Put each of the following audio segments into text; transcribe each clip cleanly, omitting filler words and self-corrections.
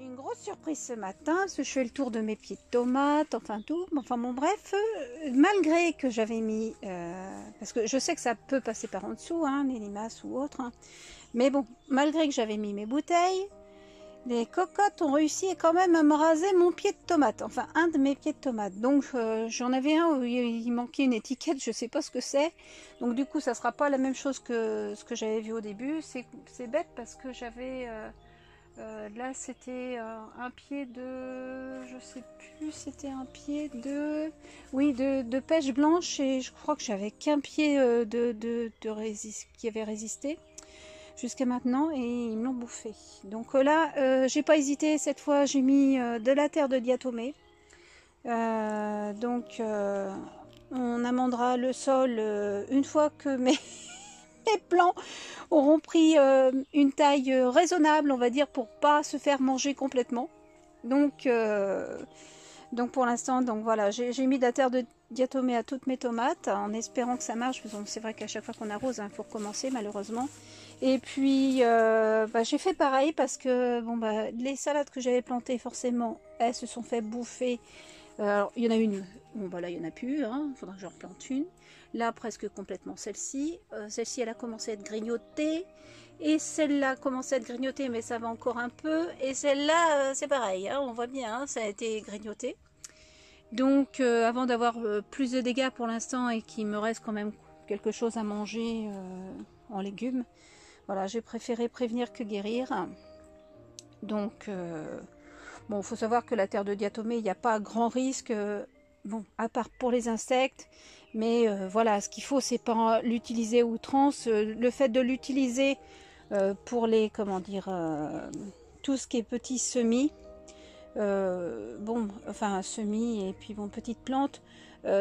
une grosse surprise ce matin, parce que je fais le tour de mes pieds de tomates, enfin tout, enfin bon bref, malgré que j'avais mis, parce que je sais que ça peut passer par en dessous, hein, les limaces ou autres, hein, mais bon, malgré que j'avais mis mes bouteilles, les cocottes ont réussi quand même à me raser mon pied de tomate, enfin un de mes pieds de tomate. Donc j'en avais un où il manquait une étiquette, je sais pas ce que c'est. Donc du coup ça sera pas la même chose que ce que j'avais vu au début. C'est bête parce que j'avais là c'était un pied de, je sais plus, c'était un pied de, oui de pêche blanche et je crois que j'avais qu'un pied qui avait résisté jusqu'à maintenant et ils me l'ont bouffé. Donc là, j'ai pas hésité, cette fois j'ai mis de la terre de diatomée. On amendera le sol une fois que mes plants auront pris une taille raisonnable, on va dire, pour pas se faire manger complètement. Donc pour l'instant, donc voilà, j'ai mis de la terre de diatomée à toutes mes tomates en espérant que ça marche. C'est vrai qu'à chaque fois qu'on arrose, il faut recommencer malheureusement. Et puis j'ai fait pareil parce que bon, les salades que j'avais plantées, forcément, elles se sont fait bouffer. Alors, il y en a une, bon bah là il n'y en a plus, hein, il faudra que je replante une. Là, presque complètement celle-ci. Celle-ci, elle a commencé à être grignotée. Et celle-là a commencé à être grignotée, mais ça va encore un peu. Et celle-là, c'est pareil, hein, on voit bien, hein, ça a été grignoté. Donc, avant d'avoir plus de dégâts pour l'instant et qu'il me reste quand même quelque chose à manger en légumes, voilà, j'ai préféré prévenir que guérir. Donc, bon, il faut savoir que la terre de diatomée, il n'y a pas grand risque, bon, à part pour les insectes. Mais voilà, ce qu'il faut, c'est pas l'utiliser à outrance. Le fait de l'utiliser pour les, comment dire, tout ce qui est petits semis, bon, enfin semis et puis bon, petites plantes,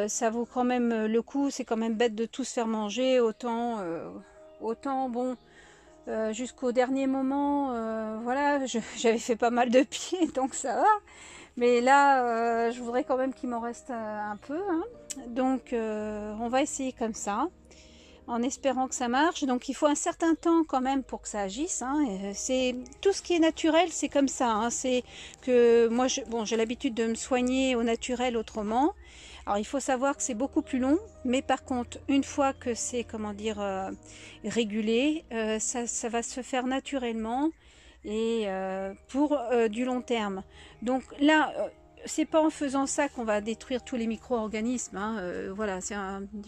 ça vaut quand même le coup. C'est quand même bête de tout se faire manger, autant bon, jusqu'au dernier moment, voilà, j'avais fait pas mal de pieds, donc ça va. Mais là, je voudrais quand même qu'il m'en reste un peu, hein. Donc, on va essayer comme ça, en espérant que ça marche. Donc, il faut un certain temps quand même pour que ça agisse, hein. C'est tout ce qui est naturel, c'est comme ça, hein. C'est que moi, j'ai l'habitude de me soigner au naturel autrement. Alors, il faut savoir que c'est beaucoup plus long, mais par contre, une fois que c'est, comment dire, régulé, ça va se faire naturellement et pour du long terme. Donc là, c'est pas en faisant ça qu'on va détruire tous les micro-organismes, hein. Voilà,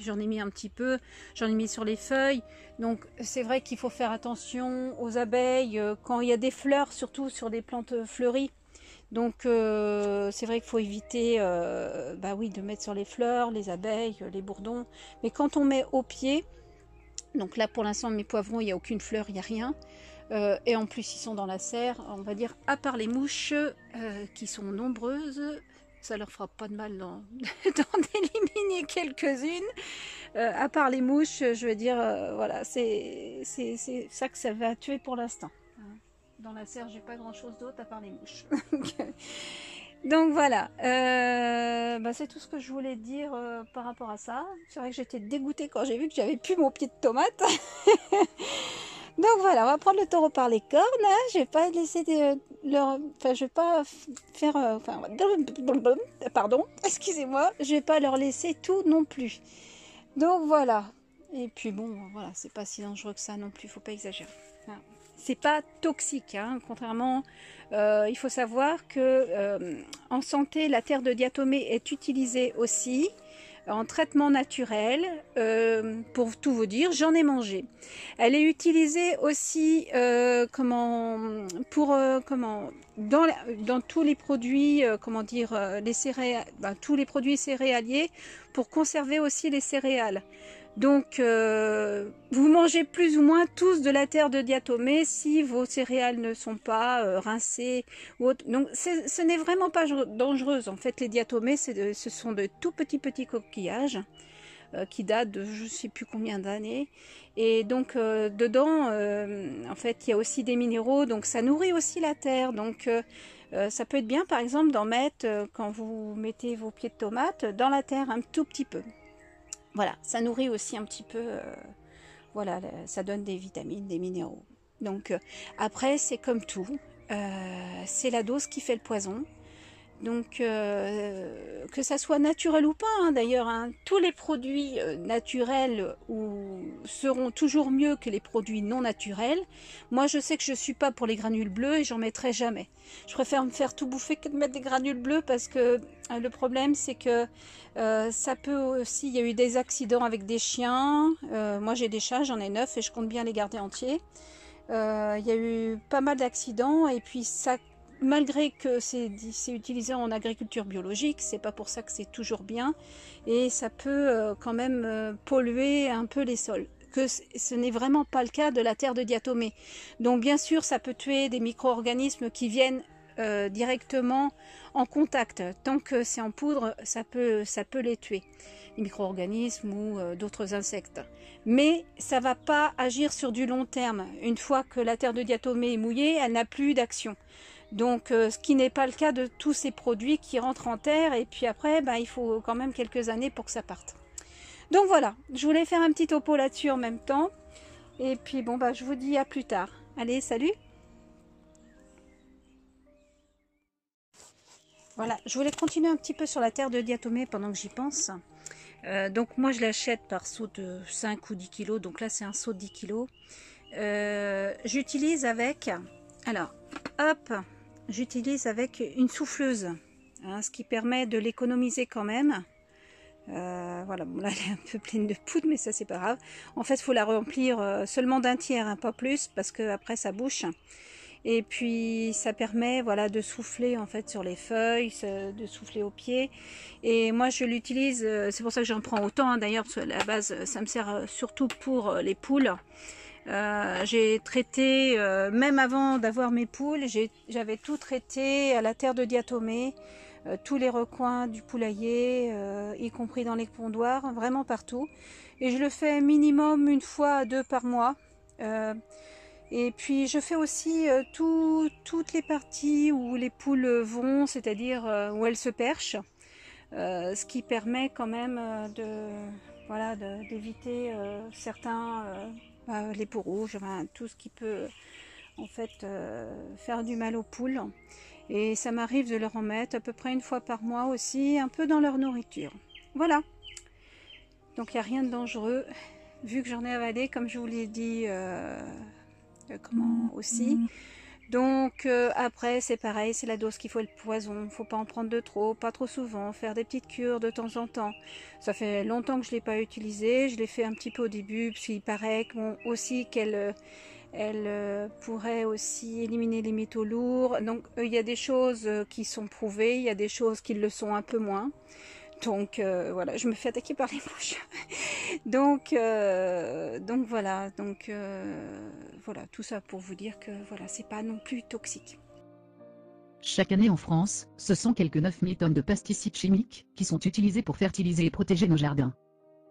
j'en ai mis un petit peu, j'en ai mis sur les feuilles. Donc c'est vrai qu'il faut faire attention aux abeilles quand il y a des fleurs, surtout sur des plantes fleuries. Donc c'est vrai qu'il faut éviter oui, de mettre sur les fleurs, les abeilles, les bourdons. Mais quand on met au pied, donc là pour l'instant mes poivrons, il n'y a aucune fleur, il n'y a rien. Et en plus ils sont dans la serre, on va dire, à part les mouches qui sont nombreuses, ça leur fera pas de mal d'en d'éliminer quelques-unes. À part les mouches, je veux dire, voilà, c'est ça que ça va tuer pour l'instant. Dans la serre, j'ai pas grand chose d'autre à part les mouches. Donc voilà, c'est tout ce que je voulais dire par rapport à ça. C'est vrai que j'étais dégoûtée quand j'ai vu que j'avais plus mon pied de tomate. Donc voilà, on va prendre le taureau par les cornes, hein. Je vais pas laisser je vais pas faire, pardon, excusez-moi, je vais pas leur laisser tout non plus. Donc voilà. Et puis bon, voilà, c'est pas si dangereux que ça non plus, faut pas exagérer. Enfin, c'est pas toxique, hein. Contrairement, il faut savoir que en santé, la terre de diatomée est utilisée aussi en traitement naturel, pour tout vous dire, j'en ai mangé. Elle est utilisée aussi dans tous les produits, les céréales, tous les produits céréaliers, pour conserver aussi les céréales. Donc, vous mangez plus ou moins tous de la terre de diatomée si vos céréales ne sont pas rincées ou autre. Donc, ce n'est vraiment pas dangereux. En fait, les diatomées, ce sont de tout petits coquillages qui datent de je ne sais plus combien d'années. Et donc, dedans, en fait, il y a aussi des minéraux. Donc, ça nourrit aussi la terre. Donc, ça peut être bien, par exemple, d'en mettre, quand vous mettez vos pieds de tomates, dans la terre un tout petit peu. Voilà, ça nourrit aussi un petit peu, voilà, ça donne des vitamines, des minéraux. Donc après, c'est comme tout, c'est la dose qui fait le poison. Donc, que ça soit naturel ou pas, hein, d'ailleurs, hein, tous les produits naturels seront toujours mieux que les produits non naturels. Moi, je sais que je suis pas pour les granules bleus et j'en mettrai jamais. Je préfère me faire tout bouffer que de mettre des granules bleues parce que le problème, c'est que ça peut aussi, il y a eu des accidents avec des chiens. Moi, j'ai des chats, j'en ai 9 et je compte bien les garder entiers. Il y a eu pas mal d'accidents et puis ça, malgré que c'est utilisé en agriculture biologique, c'est pas pour ça que c'est toujours bien et ça peut quand même polluer un peu les sols. Que ce n'est vraiment pas le cas de la terre de diatomée. Donc bien sûr, ça peut tuer des micro-organismes qui viennent directement en contact. Tant que c'est en poudre, ça peut les tuer, les micro-organismes ou d'autres insectes. Mais ça va pas agir sur du long terme. Une fois que la terre de diatomée est mouillée, elle n'a plus d'action. Donc, ce qui n'est pas le cas de tous ces produits qui rentrent en terre et puis après, il faut quand même quelques années pour que ça parte. Donc voilà, je voulais faire un petit topo là-dessus en même temps. Et puis bon, je vous dis à plus tard. Allez, salut! Voilà, je voulais continuer un petit peu sur la terre de diatomée pendant que j'y pense. Donc moi, je l'achète par seau de 5 ou 10 kilos. Donc là, c'est un seau de 10 kilos. J'utilise avec... Alors, hop, j'utilise avec une souffleuse, hein, ce qui permet de l'économiser quand même. Voilà, bon, là elle est un peu pleine de poudre, mais ça c'est pas grave. En fait, il faut la remplir seulement d'un tiers, hein, pas plus, parce que après ça bouche. Et puis ça permet, voilà, de souffler en fait sur les feuilles, de souffler aux pieds. Et moi je l'utilise, c'est pour ça que j'en prends autant, hein, d'ailleurs, parce que à la base ça me sert surtout pour les poules. J'ai traité, même avant d'avoir mes poules, j'avais tout traité à la terre de diatomée, tous les recoins du poulailler, y compris dans les pondoirs, vraiment partout. Et je le fais minimum 1 fois à 2 par mois. Et puis je fais aussi toutes les parties où les poules vont, c'est-à-dire où elles se perchent, ce qui permet quand même d'éviter certains... les peaux rouges, enfin, tout ce qui peut en fait faire du mal aux poules. Et ça m'arrive de leur en mettre à peu près 1 fois par mois aussi, un peu dans leur nourriture. Voilà. Donc il n'y a rien de dangereux, vu que j'en ai avalé, comme je vous l'ai dit aussi. Donc après c'est pareil, c'est la dose qui faut le poison, faut pas en prendre de trop, pas trop souvent, faire des petites cures de temps en temps. Ça fait longtemps que je l'ai pas utilisé, je l'ai fait un petit peu au début, parce qu'il paraît aussi qu'elle pourrait aussi éliminer les métaux lourds. Donc il y a des choses qui sont prouvées, il y a des choses qui le sont un peu moins. Donc voilà, je me fais attaquer par les mouches. donc voilà, voilà, tout ça pour vous dire que voilà, c'est pas non plus toxique. Chaque année en France, ce sont quelques 9000 tonnes de pesticides chimiques qui sont utilisés pour fertiliser et protéger nos jardins.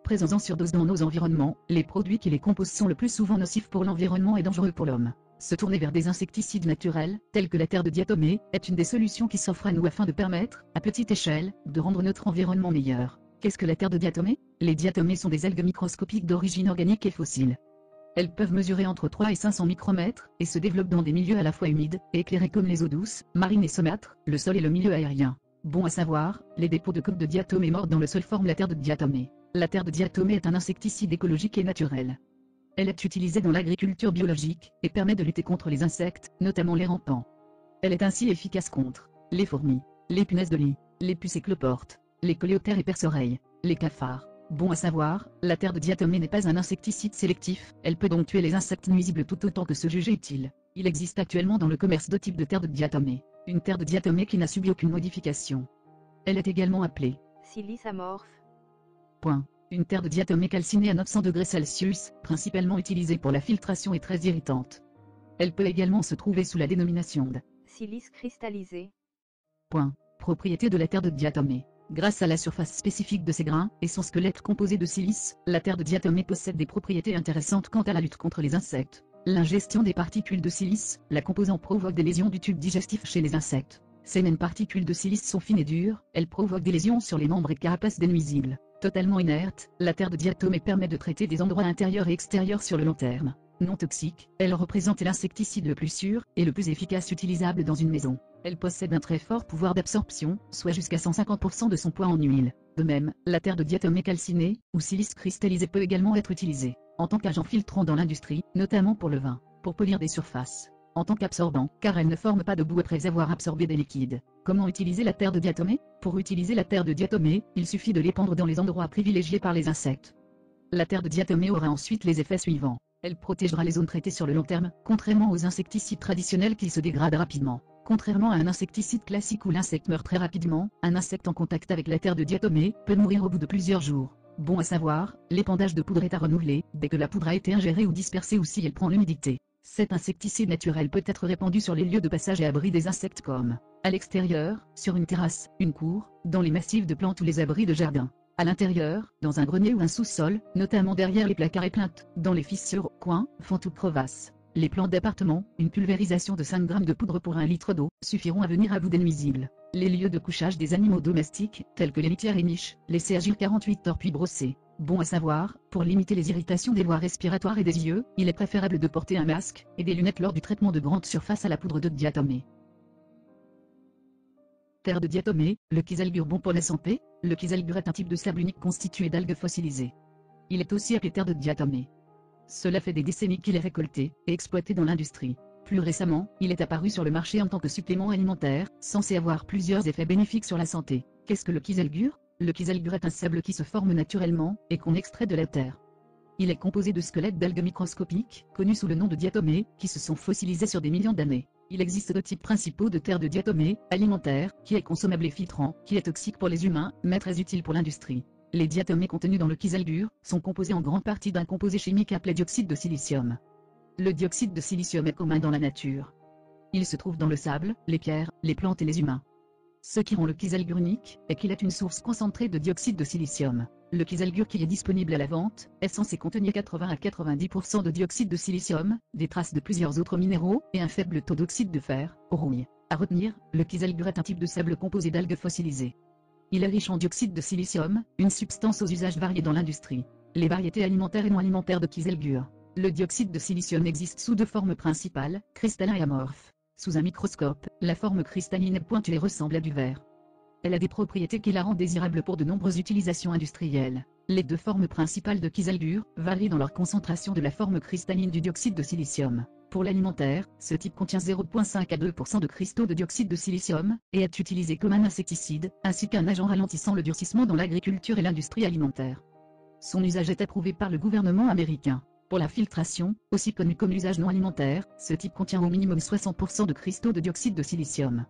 Présents en surdose dans nos environnements, les produits qui les composent sont le plus souvent nocifs pour l'environnement et dangereux pour l'homme. Se tourner vers des insecticides naturels, tels que la terre de diatomée, est une des solutions qui s'offrent à nous afin de permettre, à petite échelle, de rendre notre environnement meilleur. Qu'est-ce que la terre de diatomée? Les diatomées sont des algues microscopiques d'origine organique et fossile. Elles peuvent mesurer entre 3 et 500 micromètres, et se développent dans des milieux à la fois humides, et éclairés comme les eaux douces, marines et saumâtres, le sol et le milieu aérien. Bon à savoir, les dépôts de coques de diatomée mortes dans le sol forment la terre de diatomée. La terre de diatomée est un insecticide écologique et naturel. Elle est utilisée dans l'agriculture biologique, et permet de lutter contre les insectes, notamment les rampants. Elle est ainsi efficace contre les fourmis, les punaises de lit, les puces et cloportes, les coléoptères et perce-oreilles, les cafards. Bon à savoir, la terre de diatomée n'est pas un insecticide sélectif, elle peut donc tuer les insectes nuisibles tout autant que se juger utile. Il existe actuellement dans le commerce 2 types de terre de diatomée. Une terre de diatomée qui n'a subi aucune modification. Elle est également appelée silice amorphe. Une terre de diatomée calcinée à 900 degrés Celsius, principalement utilisée pour la filtration et très irritante. Elle peut également se trouver sous la dénomination de silice cristallisé. Propriété de la terre de diatomée. Grâce à la surface spécifique de ses grains, et son squelette composé de silice, la terre de diatomée possède des propriétés intéressantes quant à la lutte contre les insectes. L'ingestion des particules de silice, la composant provoque des lésions du tube digestif chez les insectes. Ces mêmes particules de silice sont fines et dures, elles provoquent des lésions sur les membres et carapaces des nuisibles. Totalement inerte, la terre de diatomée permet de traiter des endroits intérieurs et extérieurs sur le long terme. Non toxique, elle représente l'insecticide le plus sûr et le plus efficace utilisable dans une maison. Elle possède un très fort pouvoir d'absorption, soit jusqu'à 150% de son poids en huile. De même, la terre de diatomée calcinée, ou silice cristallisé peut également être utilisée, en tant qu'agent filtrant dans l'industrie, notamment pour le vin, pour polir des surfaces. En tant qu'absorbant, car elle ne forme pas de boue après avoir absorbé des liquides. Comment utiliser la terre de diatomée? Pour utiliser la terre de diatomée, il suffit de l'épandre dans les endroits privilégiés par les insectes. La terre de diatomée aura ensuite les effets suivants. Elle protégera les zones traitées sur le long terme, contrairement aux insecticides traditionnels qui se dégradent rapidement. Contrairement à un insecticide classique où l'insecte meurt très rapidement, un insecte en contact avec la terre de diatomée peut mourir au bout de plusieurs jours. Bon à savoir, l'épandage de poudre est à renouveler, dès que la poudre a été ingérée ou dispersée ou si elle prend l'humidité. Cet insecticide naturel peut être répandu sur les lieux de passage et abri des insectes comme à l'extérieur, sur une terrasse, une cour, dans les massifs de plantes ou les abris de jardin. À l'intérieur, dans un grenier ou un sous-sol, notamment derrière les placards et plinthes, dans les fissures, coins, fentes ou crevasses. Les plantes d'appartement, une pulvérisation de 5 g de poudre pour 1 litre d'eau, suffiront à venir à bout des nuisibles. Les lieux de couchage des animaux domestiques, tels que les litières et niches, laissez agir 48 heures puis brosser. Bon à savoir, pour limiter les irritations des voies respiratoires et des yeux, il est préférable de porter un masque et des lunettes lors du traitement de grande surface à la poudre de diatomée. Terre de diatomée, le kieselguhr bon pour la santé. Le kieselguhr est un type de sable unique constitué d'algues fossilisées. Il est aussi appelé terre de diatomée. Cela fait des décennies qu'il est récolté et exploité dans l'industrie. Plus récemment, il est apparu sur le marché en tant que supplément alimentaire, censé avoir plusieurs effets bénéfiques sur la santé. Qu'est-ce que le kieselguhr? Le kieselguhr est un sable qui se forme naturellement et qu'on extrait de la terre. Il est composé de squelettes d'algues microscopiques, connus sous le nom de diatomées, qui se sont fossilisés sur des millions d'années. Il existe deux types principaux de terre de diatomée, alimentaire, qui est consommable et filtrant, qui est toxique pour les humains, mais très utile pour l'industrie. Les diatomées contenues dans le kieselguhr sont composées en grande partie d'un composé chimique appelé dioxyde de silicium. Le dioxyde de silicium est commun dans la nature. Il se trouve dans le sable, les pierres, les plantes et les humains. Ce qui rend le kieselguhr unique est qu'il est une source concentrée de dioxyde de silicium. Le kieselguhr qui est disponible à la vente est censé contenir 80 à 90% de dioxyde de silicium, des traces de plusieurs autres minéraux et un faible taux d'oxyde de fer, rouille. À retenir, le kieselguhr est un type de sable composé d'algues fossilisées. Il est riche en dioxyde de silicium, une substance aux usages variés dans l'industrie. Les variétés alimentaires et non alimentaires de kieselguhr. Le dioxyde de silicium existe sous deux formes principales, cristallin et amorphe. Sous un microscope, la forme cristalline est pointue et ressemble à du verre. Elle a des propriétés qui la rendent désirable pour de nombreuses utilisations industrielles. Les deux formes principales de kieselguhr varient dans leur concentration de la forme cristalline du dioxyde de silicium. Pour l'alimentaire, ce type contient 0,5 à 2% de cristaux de dioxyde de silicium, et est utilisé comme un insecticide, ainsi qu'un agent ralentissant le durcissement dans l'agriculture et l'industrie alimentaire. Son usage est approuvé par le gouvernement américain. Pour la filtration, aussi connue comme l'usage non alimentaire, ce type contient au minimum 60% de cristaux de dioxyde de silicium.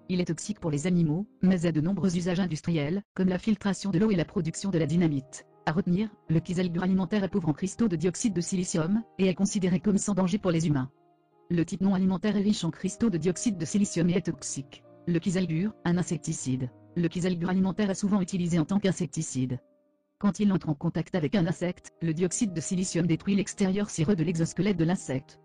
Il est toxique pour les animaux, mais a de nombreux usages industriels, comme la filtration de l'eau et la production de la dynamite. À retenir, le kieselguhr alimentaire est pauvre en cristaux de dioxyde de silicium, et est considéré comme sans danger pour les humains. Le type non alimentaire est riche en cristaux de dioxyde de silicium et est toxique. Le kieselguhr, un insecticide. Le kieselguhr alimentaire est souvent utilisé en tant qu'insecticide. Quand il entre en contact avec un insecte, le dioxyde de silicium détruit l'extérieur cireux de l'exosquelette de l'insecte.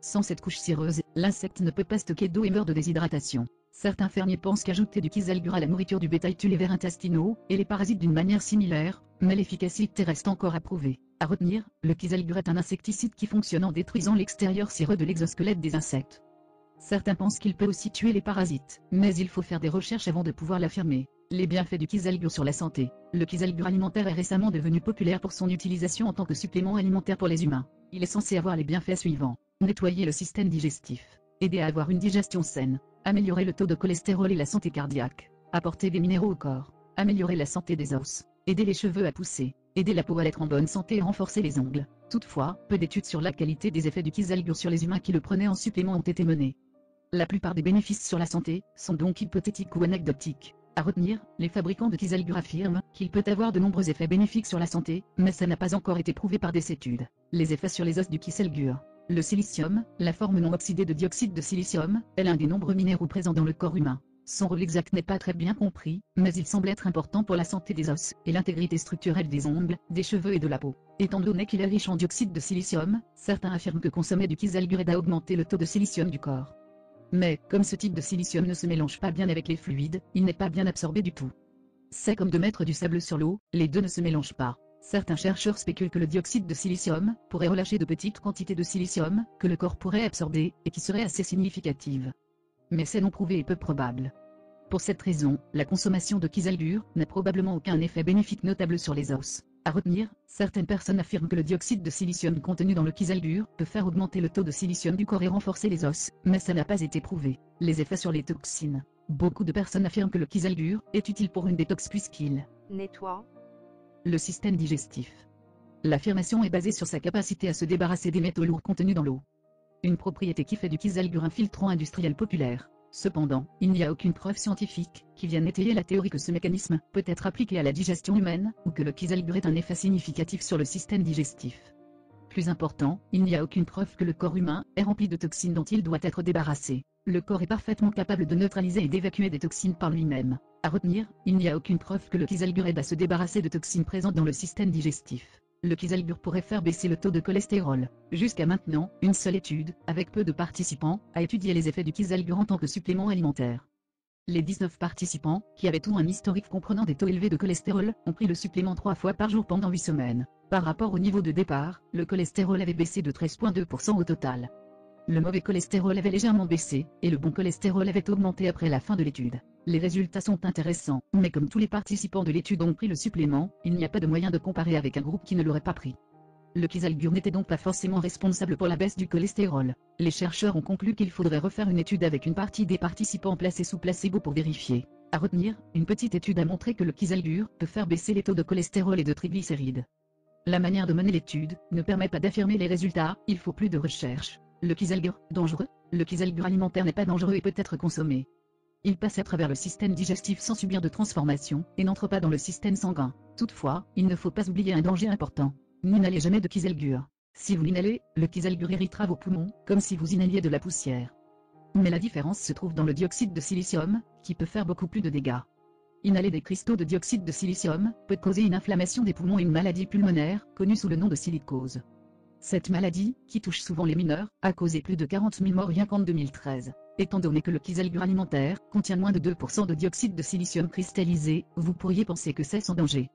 Sans cette couche cireuse, l'insecte ne peut pas stocker d'eau et meurt de déshydratation. Certains fermiers pensent qu'ajouter du kieselguhr à la nourriture du bétail tue les vers intestinaux et les parasites d'une manière similaire, mais l'efficacité reste encore à prouver. À retenir, le kieselguhr est un insecticide qui fonctionne en détruisant l'extérieur cireux de l'exosquelette des insectes. Certains pensent qu'il peut aussi tuer les parasites, mais il faut faire des recherches avant de pouvoir l'affirmer. Les bienfaits du kieselguhr sur la santé. Le kieselguhr alimentaire est récemment devenu populaire pour son utilisation en tant que supplément alimentaire pour les humains. Il est censé avoir les bienfaits suivants. Nettoyer le système digestif. Aider à avoir une digestion saine. Améliorer le taux de cholestérol et la santé cardiaque. Apporter des minéraux au corps. Améliorer la santé des os. Aider les cheveux à pousser. Aider la peau à être en bonne santé et renforcer les ongles. Toutefois, peu d'études sur la qualité des effets du kieselguhr sur les humains qui le prenaient en supplément ont été menées. La plupart des bénéfices sur la santé sont donc hypothétiques ou anecdotiques. À retenir, les fabricants de kieselguhr affirment qu'il peut avoir de nombreux effets bénéfiques sur la santé, mais ça n'a pas encore été prouvé par des études. Les effets sur les os du kieselguhr. Le silicium, la forme non oxydée de dioxyde de silicium, est l'un des nombreux minéraux présents dans le corps humain. Son rôle exact n'est pas très bien compris, mais il semble être important pour la santé des os et l'intégrité structurelle des ongles, des cheveux et de la peau. Étant donné qu'il est riche en dioxyde de silicium, certains affirment que consommer du kieselguhr aide à augmenter le taux de silicium du corps. Mais, comme ce type de silicium ne se mélange pas bien avec les fluides, il n'est pas bien absorbé du tout. C'est comme de mettre du sable sur l'eau, les deux ne se mélangent pas. Certains chercheurs spéculent que le dioxyde de silicium pourrait relâcher de petites quantités de silicium que le corps pourrait absorber et qui seraient assez significatives. Mais c'est non prouvé et peu probable. Pour cette raison, la consommation de kieselguhr n'a probablement aucun effet bénéfique notable sur les os. À retenir, certaines personnes affirment que le dioxyde de silicium contenu dans le kieselguhr peut faire augmenter le taux de silicium du corps et renforcer les os, mais ça n'a pas été prouvé. Les effets sur les toxines. Beaucoup de personnes affirment que le kieselguhr est utile pour une détox puisqu'il nettoie, le système digestif. L'affirmation est basée sur sa capacité à se débarrasser des métaux lourds contenus dans l'eau. Une propriété qui fait du kieselguhr un filtrant industriel populaire. Cependant, il n'y a aucune preuve scientifique qui vienne étayer la théorie que ce mécanisme peut être appliqué à la digestion humaine ou que le kieselguhr ait un effet significatif sur le système digestif. Plus important, il n'y a aucune preuve que le corps humain est rempli de toxines dont il doit être débarrassé. Le corps est parfaitement capable de neutraliser et d'évacuer des toxines par lui-même. À retenir, il n'y a aucune preuve que le kieselguhr aide à se débarrasser de toxines présentes dans le système digestif. Le kieselguhr pourrait faire baisser le taux de cholestérol. Jusqu'à maintenant, une seule étude, avec peu de participants, a étudié les effets du kieselguhr en tant que supplément alimentaire. Les 19 participants, qui avaient tout un historique comprenant des taux élevés de cholestérol, ont pris le supplément 3 fois par jour pendant 8 semaines. Par rapport au niveau de départ, le cholestérol avait baissé de 13,2% au total. Le mauvais cholestérol avait légèrement baissé, et le bon cholestérol avait augmenté après la fin de l'étude. Les résultats sont intéressants, mais comme tous les participants de l'étude ont pris le supplément, il n'y a pas de moyen de comparer avec un groupe qui ne l'aurait pas pris. Le kieselguhr n'était donc pas forcément responsable pour la baisse du cholestérol. Les chercheurs ont conclu qu'il faudrait refaire une étude avec une partie des participants placés sous placebo pour vérifier. À retenir, une petite étude a montré que le kieselguhr peut faire baisser les taux de cholestérol et de triglycérides. La manière de mener l'étude ne permet pas d'affirmer les résultats, il faut plus de recherche. Le kieselguhr, dangereux? Le kieselguhr alimentaire n'est pas dangereux et peut être consommé. Il passe à travers le système digestif sans subir de transformation, et n'entre pas dans le système sanguin. Toutefois, il ne faut pas oublier un danger important. N'inhalez jamais de kieselguhr. Si vous l'inhalez, le kieselguhr irritera vos poumons, comme si vous inhaliez de la poussière. Mais la différence se trouve dans le dioxyde de silicium, qui peut faire beaucoup plus de dégâts. Inhaler des cristaux de dioxyde de silicium peut causer une inflammation des poumons et une maladie pulmonaire, connue sous le nom de silicose. Cette maladie, qui touche souvent les mineurs, a causé plus de 40 000 morts rien qu'en 2013. Étant donné que le kieselguhr alimentaire contient moins de 2% de dioxyde de silicium cristallisé, vous pourriez penser que c'est sans danger.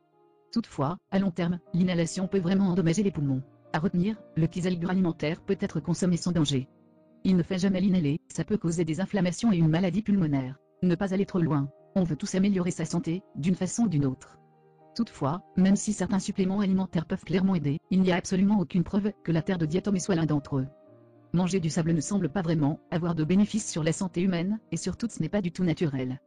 Toutefois, à long terme, l'inhalation peut vraiment endommager les poumons. À retenir, le kieselguhr alimentaire peut être consommé sans danger. Il ne fait jamais l'inhaler, ça peut causer des inflammations et une maladie pulmonaire. Ne pas aller trop loin. On veut tous améliorer sa santé, d'une façon ou d'une autre. Toutefois, même si certains suppléments alimentaires peuvent clairement aider, il n'y a absolument aucune preuve que la terre de diatomée soit l'un d'entre eux. Manger du sable ne semble pas vraiment avoir de bénéfices sur la santé humaine, et surtout ce n'est pas du tout naturel.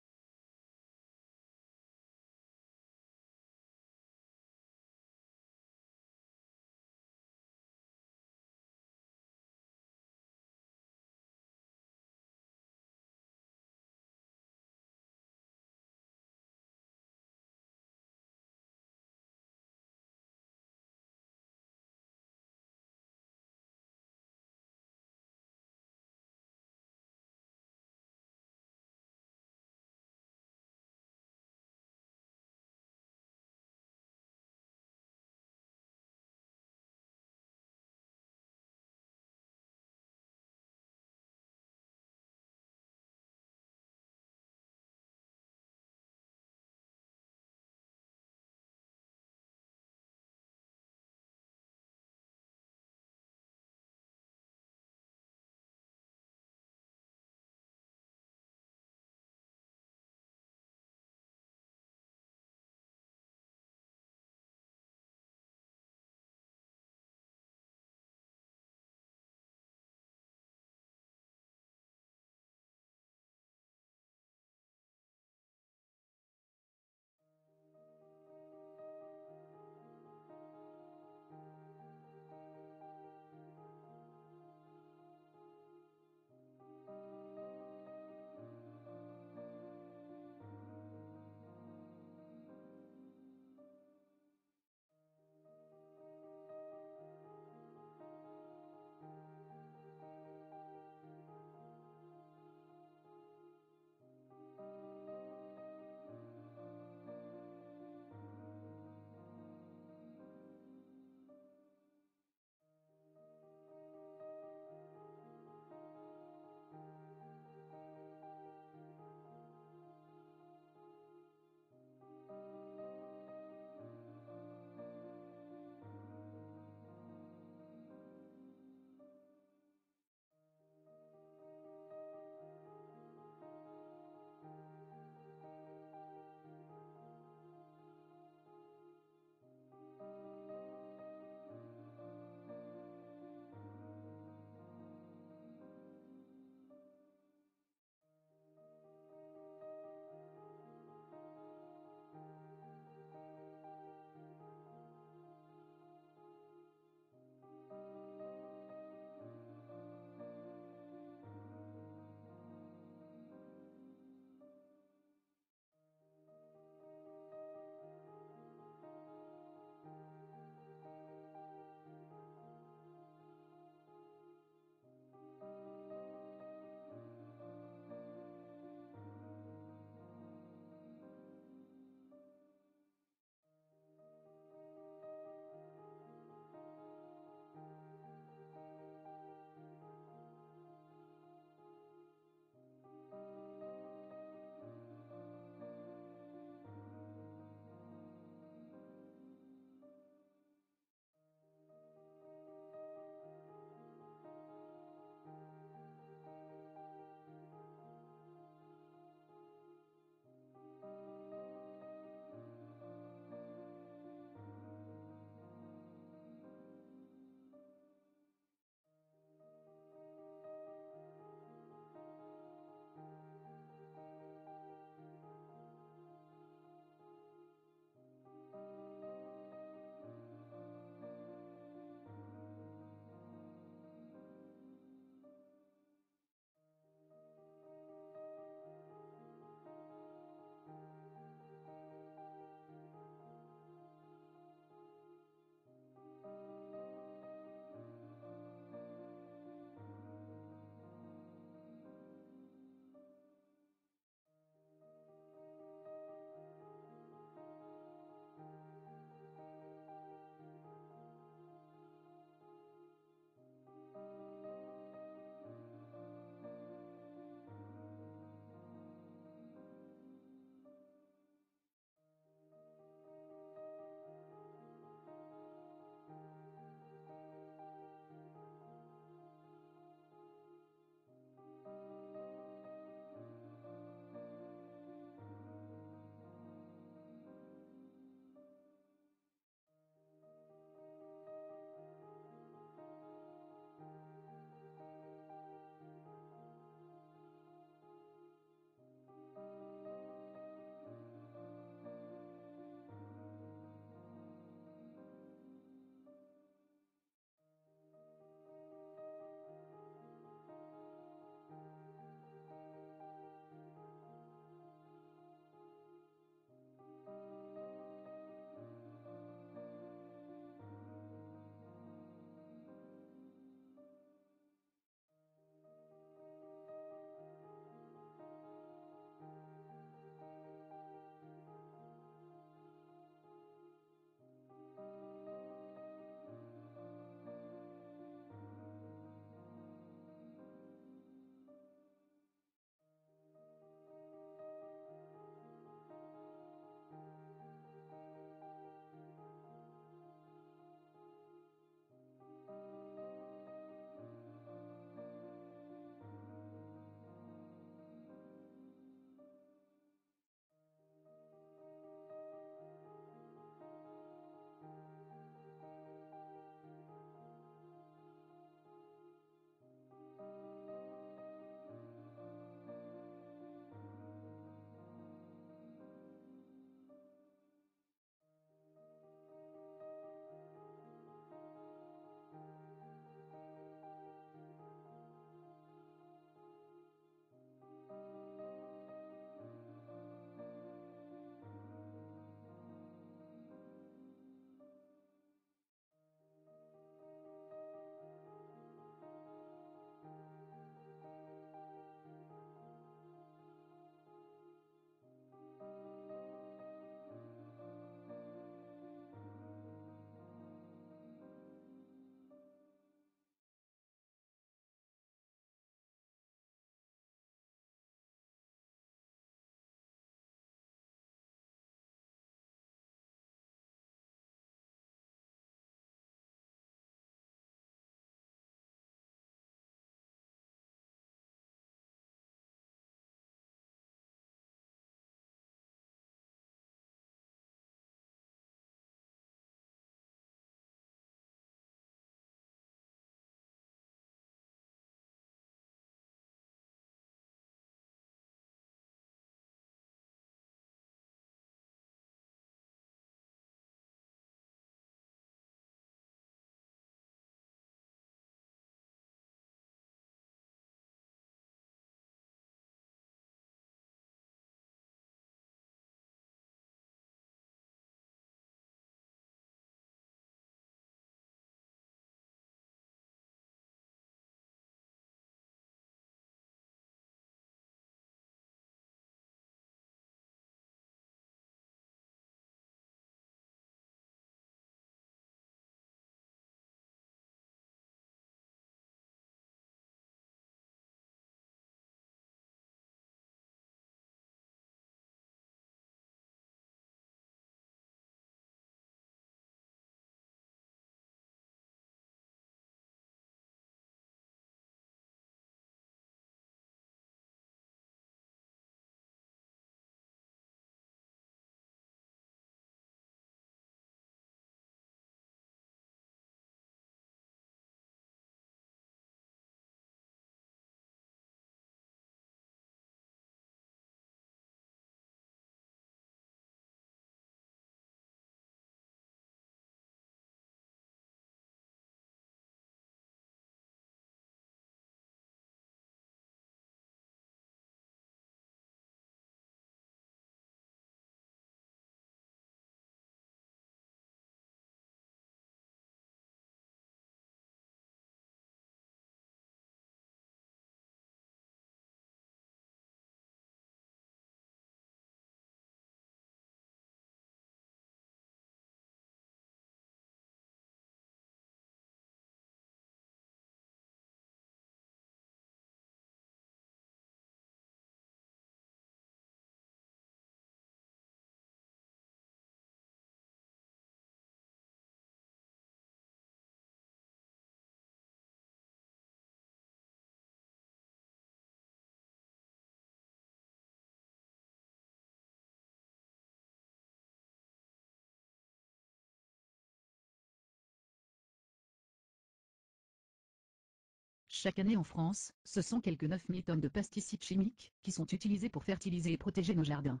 Chaque année en France, ce sont quelques 9000 tonnes de pesticides chimiques qui sont utilisés pour fertiliser et protéger nos jardins.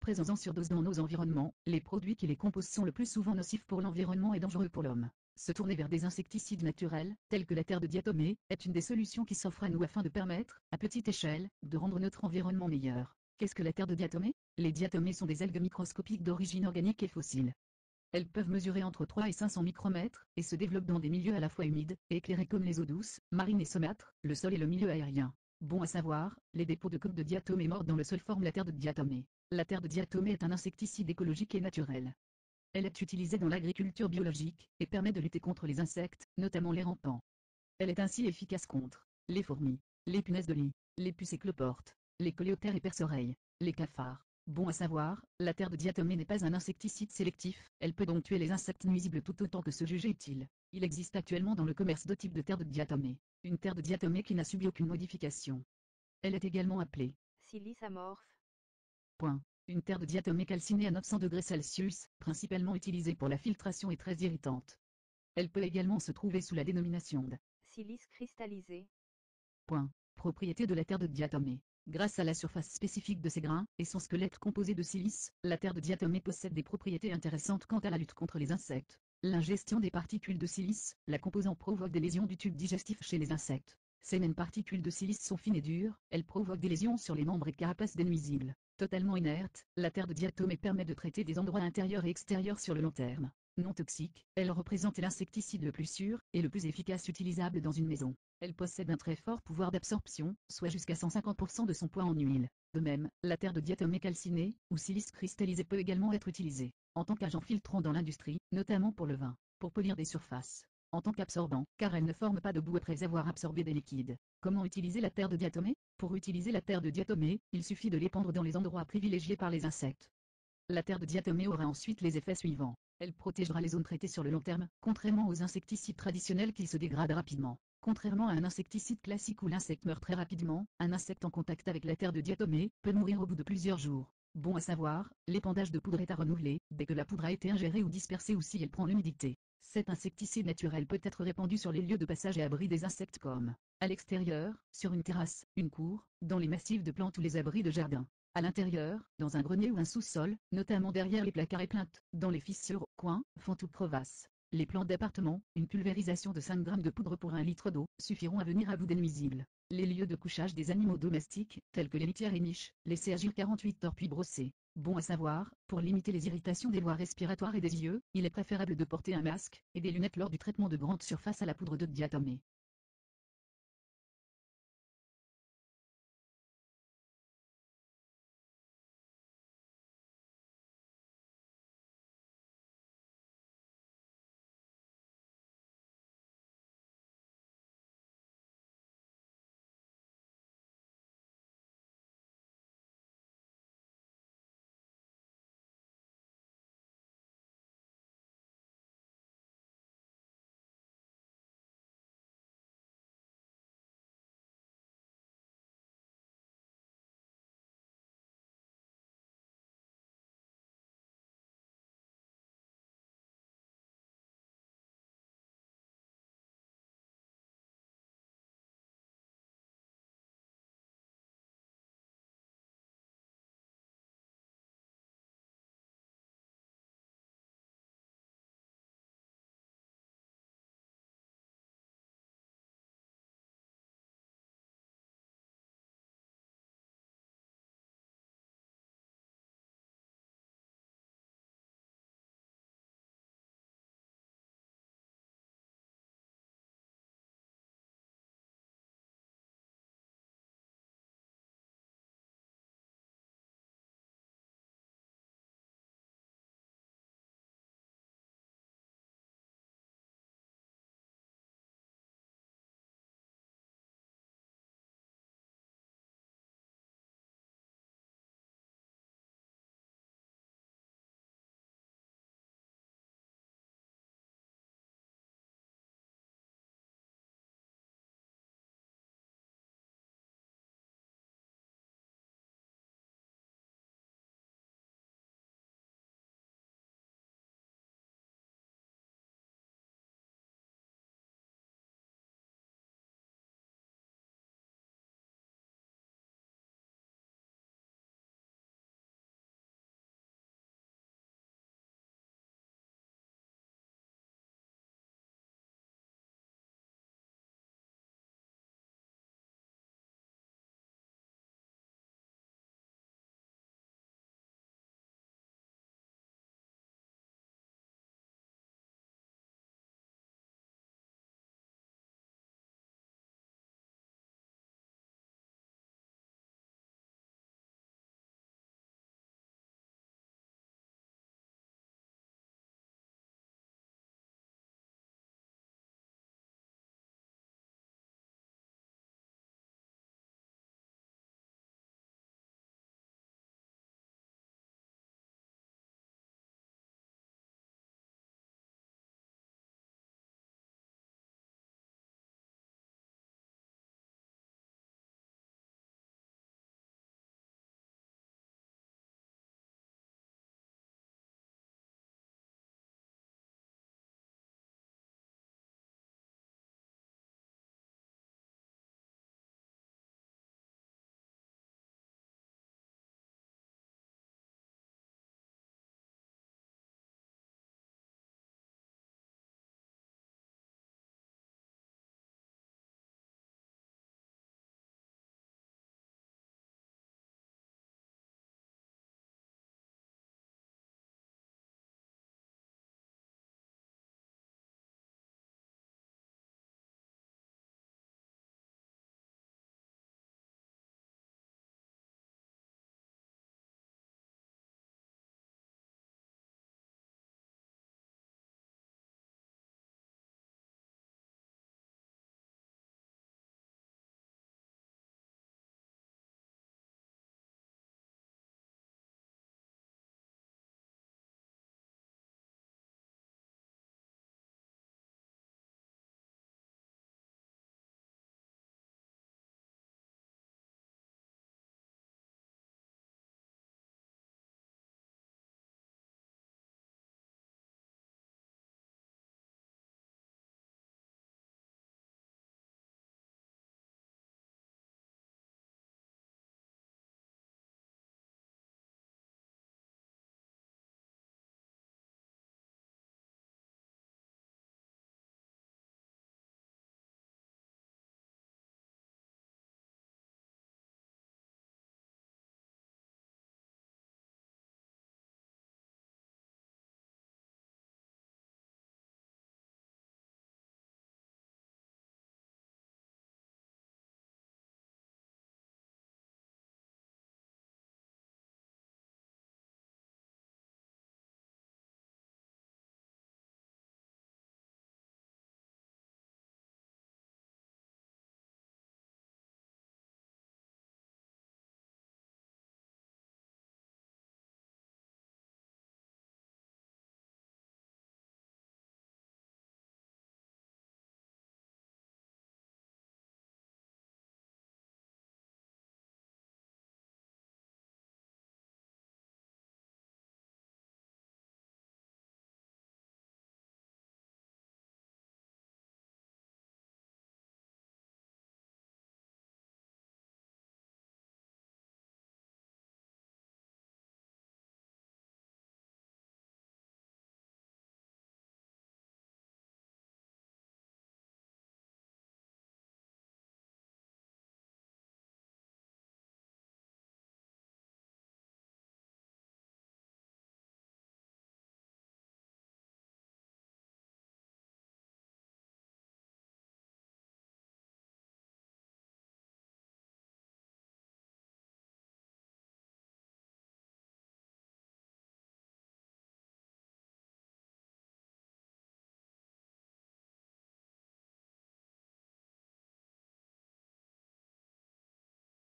Présents en surdose dans nos environnements, les produits qui les composent sont le plus souvent nocifs pour l'environnement et dangereux pour l'homme. Se tourner vers des insecticides naturels, tels que la terre de diatomée, est une des solutions qui s'offrent à nous afin de permettre, à petite échelle, de rendre notre environnement meilleur. Qu'est-ce que la terre de diatomée? Les diatomées sont des algues microscopiques d'origine organique et fossile. Elles peuvent mesurer entre 3 et 500 micromètres, et se développent dans des milieux à la fois humides et éclairés comme les eaux douces, marines et saumâtres, le sol et le milieu aérien. Bon à savoir, les dépôts de coques de diatomée mortes dans le sol forment la terre de diatomée. La terre de diatomée est un insecticide écologique et naturel. Elle est utilisée dans l'agriculture biologique, et permet de lutter contre les insectes, notamment les rampants. Elle est ainsi efficace contre les fourmis, les punaises de lit, les puces et cloportes, les coléoptères et perce-oreilles, les cafards. Bon à savoir, la terre de diatomée n'est pas un insecticide sélectif, elle peut donc tuer les insectes nuisibles tout autant que se juger utile. Il existe actuellement dans le commerce deux types de terre de diatomée. Une terre de diatomée qui n'a subi aucune modification. Elle est également appelée silice amorphe, point. Une terre de diatomée calcinée à 900 degrés Celsius, principalement utilisée pour la filtration et très irritante. Elle peut également se trouver sous la dénomination de silice cristallisé, point. Propriété de la terre de diatomée. Grâce à la surface spécifique de ses grains et son squelette composé de silice, la terre de diatomée possède des propriétés intéressantes quant à la lutte contre les insectes. L'ingestion des particules de silice, la composant provoque des lésions du tube digestif chez les insectes. Ces mêmes particules de silice sont fines et dures, elles provoquent des lésions sur les membres et carapaces des nuisibles. Totalement inerte, la terre de diatomée permet de traiter des endroits intérieurs et extérieurs sur le long terme. Non toxique, elle représente l'insecticide le plus sûr et le plus efficace utilisable dans une maison. Elle possède un très fort pouvoir d'absorption, soit jusqu'à 150% de son poids en huile. De même, la terre de diatomée calcinée, ou silice cristallisé peut également être utilisée en tant qu'agent filtrant dans l'industrie, notamment pour le vin, pour polir des surfaces, en tant qu'absorbant, car elle ne forme pas de boue après avoir absorbé des liquides. Comment utiliser la terre de diatomée? Pour utiliser la terre de diatomée, il suffit de l'épandre dans les endroits privilégiés par les insectes. La terre de diatomée aura ensuite les effets suivants. Elle protégera les zones traitées sur le long terme, contrairement aux insecticides traditionnels qui se dégradent rapidement. Contrairement à un insecticide classique où l'insecte meurt très rapidement, un insecte en contact avec la terre de diatomée peut mourir au bout de plusieurs jours. Bon à savoir, l'épandage de poudre est à renouveler, dès que la poudre a été ingérée ou dispersée ou si elle prend l'humidité. Cet insecticide naturel peut être répandu sur les lieux de passage et abris des insectes comme à l'extérieur, sur une terrasse, une cour, dans les massifs de plantes ou les abris de jardin. À l'intérieur, dans un grenier ou un sous-sol, notamment derrière les placards et plinthes, dans les fissures, coins, fentes ou crevasses. Les plantes d'appartement, une pulvérisation de 5 grammes de poudre pour 1 litre d'eau, suffiront à venir à bout des nuisibles. Les lieux de couchage des animaux domestiques, tels que les litières et niches, laissez agir 48 heures puis brosser. Bon à savoir, pour limiter les irritations des voies respiratoires et des yeux, il est préférable de porter un masque et des lunettes lors du traitement de grandes surfaces à la poudre de diatomée.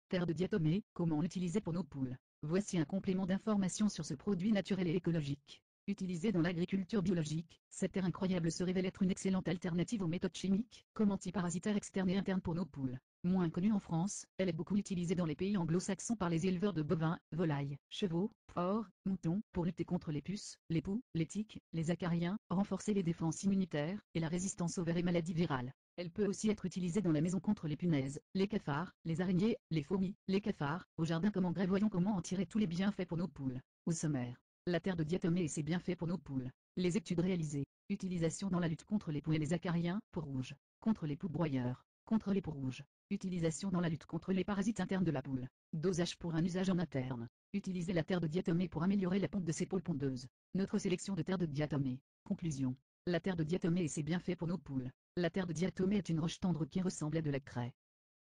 Terre de diatomée, comment l'utiliser pour nos poules? Voici un complément d'information sur ce produit naturel et écologique. Utilisé dans l'agriculture biologique, cette terre incroyable se révèle être une excellente alternative aux méthodes chimiques, comme antiparasitaires externes et internes pour nos poules. Moins connue en France, elle est beaucoup utilisée dans les pays anglo-saxons par les éleveurs de bovins, volailles, chevaux, porcs, moutons, pour lutter contre les puces, les poux, les tiques, les acariens, renforcer les défenses immunitaires, et la résistance aux vers et maladies virales. Elle peut aussi être utilisée dans la maison contre les punaises, les cafards, les araignées, les fourmis, les cafards, au jardin comme engrais. Voyons comment en tirer tous les bienfaits pour nos poules. Au sommaire, la terre de diatomée et ses bienfaits pour nos poules. Les études réalisées. Utilisation dans la lutte contre les poux et les acariens, peau rouge, contre les poux broyeurs, contre les poux rouges. Utilisation dans la lutte contre les parasites internes de la poule. Dosage pour un usage en interne. Utiliser la terre de diatomée pour améliorer la ponte de ses poules pondeuses. Notre sélection de terre de diatomée. Conclusion. La terre de diatomée et ses bienfaits pour nos poules. La terre de diatomée est une roche tendre qui ressemble à de la craie.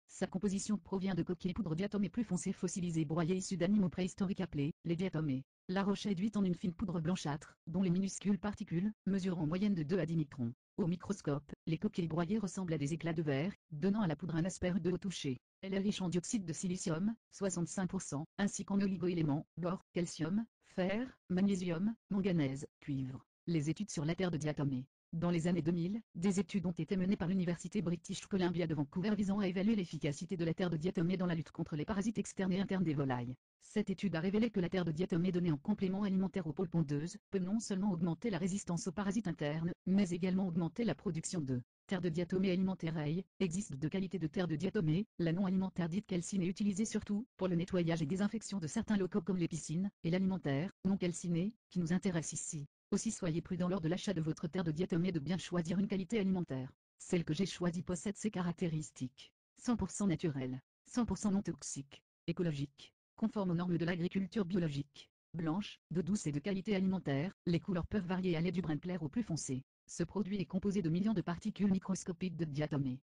Sa composition provient de coquilles poudre diatomée plus foncées fossilisées broyées issues d'animaux préhistoriques appelés les diatomées. La roche est réduite en une fine poudre blanchâtre, dont les minuscules particules mesurent en moyenne de 2 à 10 microns. Au microscope, les coquilles broyées ressemblent à des éclats de verre, donnant à la poudre un aspect rude au toucher. Elle est riche en dioxyde de silicium, 65%, ainsi qu'en oligoéléments, bore, calcium, fer, magnésium, manganèse, cuivre. Les études sur la terre de diatomée. Dans les années 2000, des études ont été menées par l'Université British Columbia de Vancouver visant à évaluer l'efficacité de la terre de diatomée dans la lutte contre les parasites externes et internes des volailles. Cette étude a révélé que la terre de diatomée donnée en complément alimentaire aux poules pondeuses peut non seulement augmenter la résistance aux parasites internes, mais également augmenter la production de terre de diatomée alimentaire. Existe deux qualités de terre de diatomée, la non alimentaire dite calcinée utilisée surtout pour le nettoyage et désinfection de certains locaux comme les piscines, et l'alimentaire, non calcinée, qui nous intéresse ici. Aussi soyez prudent lors de l'achat de votre terre de diatomée de bien choisir une qualité alimentaire. Celle que j'ai choisie possède ces caractéristiques. 100% naturelle, 100% non toxique, écologique, conforme aux normes de l'agriculture biologique, blanche, d'eau douce et de qualité alimentaire. Les couleurs peuvent varier et aller du brun clair au plus foncé. Ce produit est composé de millions de particules microscopiques de diatomée.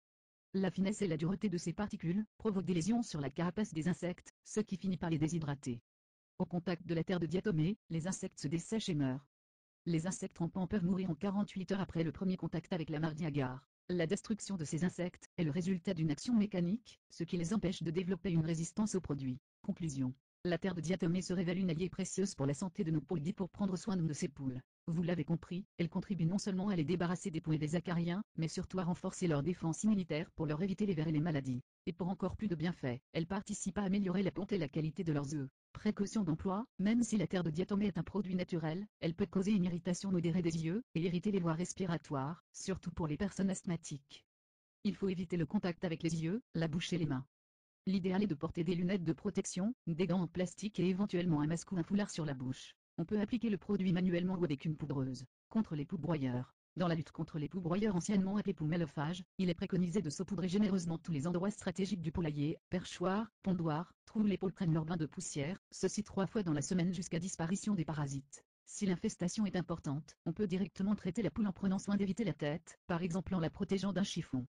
La finesse et la dureté de ces particules provoquent des lésions sur la carapace des insectes, ce qui finit par les déshydrater. Au contact de la terre de diatomée, les insectes se dessèchent et meurent. Les insectes rampants peuvent mourir en 48 heures après le premier contact avec la mardi agar. La destruction de ces insectes est le résultat d'une action mécanique, ce qui les empêche de développer une résistance aux produits. Conclusion. La terre de diatomée se révèle une alliée précieuse pour la santé de nos poules et pour prendre soin de ces poules. Vous l'avez compris, elle contribue non seulement à les débarrasser des poux et des acariens, mais surtout à renforcer leur défense immunitaire pour leur éviter les vers et les maladies. Et pour encore plus de bienfaits, elle participe à améliorer la ponte et la qualité de leurs œufs. Précaution d'emploi, même si la terre de diatomée est un produit naturel, elle peut causer une irritation modérée des yeux, et irriter les voies respiratoires, surtout pour les personnes asthmatiques. Il faut éviter le contact avec les yeux, la bouche et les mains. L'idéal est de porter des lunettes de protection, des gants en plastique et éventuellement un masque ou un foulard sur la bouche. On peut appliquer le produit manuellement ou avec une poudreuse. Contre les poux broyeurs. Dans la lutte contre les poux broyeurs anciennement appelés poux mélophages, il est préconisé de saupoudrer généreusement tous les endroits stratégiques du poulailler, perchoir, pondoir, trou où les poules prennent leur bain de poussière, ceci 3 fois dans la semaine jusqu'à disparition des parasites. Si l'infestation est importante, on peut directement traiter la poule en prenant soin d'éviter la tête, par exemple en la protégeant d'un chiffon.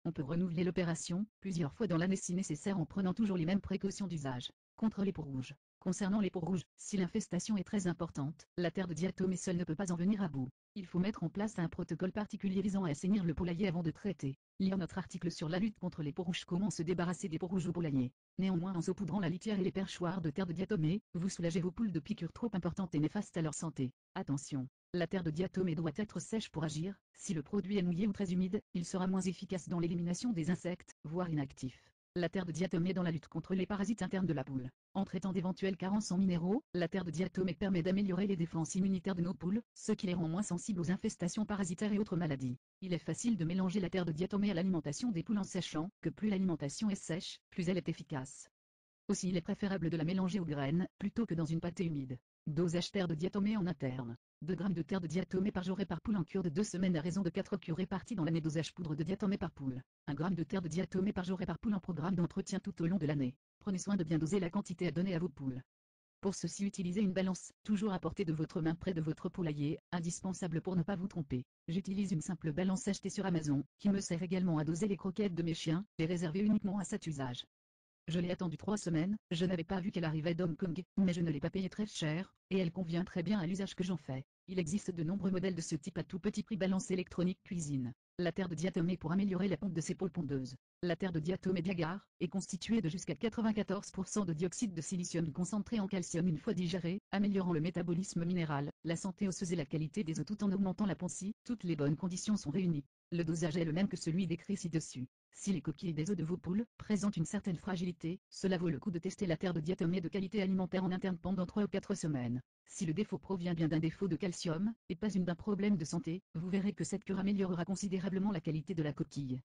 On peut renouveler l'opération plusieurs fois dans l'année si nécessaire en prenant toujours les mêmes précautions d'usage. Contre les peaux rouges. Concernant les peaux rouges, si l'infestation est très importante, la terre de diatomée seule ne peut pas en venir à bout. Il faut mettre en place un protocole particulier visant à assainir le poulailler avant de traiter. Lire notre article sur la lutte contre les peaux rouges, comment se débarrasser des peaux rouges au poulailler. Néanmoins, en saupoudrant la litière et les perchoirs de terre de diatomée, vous soulagez vos poules de piqûres trop importantes et néfastes à leur santé. Attention, la terre de diatomée doit être sèche pour agir. Si le produit est mouillé ou très humide, il sera moins efficace dans l'élimination des insectes, voire inactif. La terre de diatomée dans la lutte contre les parasites internes de la poule. En traitant d'éventuelles carences en minéraux, la terre de diatomée permet d'améliorer les défenses immunitaires de nos poules, ce qui les rend moins sensibles aux infestations parasitaires et autres maladies. Il est facile de mélanger la terre de diatomée à l'alimentation des poules en sachant que plus l'alimentation est sèche, plus elle est efficace. Aussi il est préférable de la mélanger aux graines, plutôt que dans une pâtée humide. Dosage terre de diatomée en interne. 2 g de terre de diatomée par jour et par poule en cure de 2 semaines à raison de 4 cures réparties dans l'année. Dosage poudre de diatomée par poule. 1 g de terre de diatomée par jour et par poule en programme d'entretien tout au long de l'année. Prenez soin de bien doser la quantité à donner à vos poules. Pour ceci, utilisez une balance, toujours à portée de votre main près de votre poulailler, indispensable pour ne pas vous tromper. J'utilise une simple balance achetée sur Amazon, qui me sert également à doser les croquettes de mes chiens, et réservée uniquement à cet usage. Je l'ai attendue 3 semaines, je n'avais pas vu qu'elle arrivait d'Hong Kong, mais je ne l'ai pas payée très cher, et elle convient très bien à l'usage que j'en fais. Il existe de nombreux modèles de ce type à tout petit prix. Balance électronique cuisine. La terre de diatomée pour améliorer la ponte de ses pôles pondeuses. La terre de diatomée d'Agar est constituée de jusqu'à 94% de dioxyde de silicium concentré en calcium une fois digéré, améliorant le métabolisme minéral, la santé osseuse et la qualité des os tout en augmentant la poncie. Toutes les bonnes conditions sont réunies. Le dosage est le même que celui décrit ci-dessus. Si les coquilles des œufs de vos poules présentent une certaine fragilité, cela vaut le coup de tester la terre de diatomée de qualité alimentaire en interne pendant 3 ou 4 semaines. Si le défaut provient bien d'un défaut de calcium, et pas d'un problème de santé, vous verrez que cette cure améliorera considérablement la qualité de la coquille.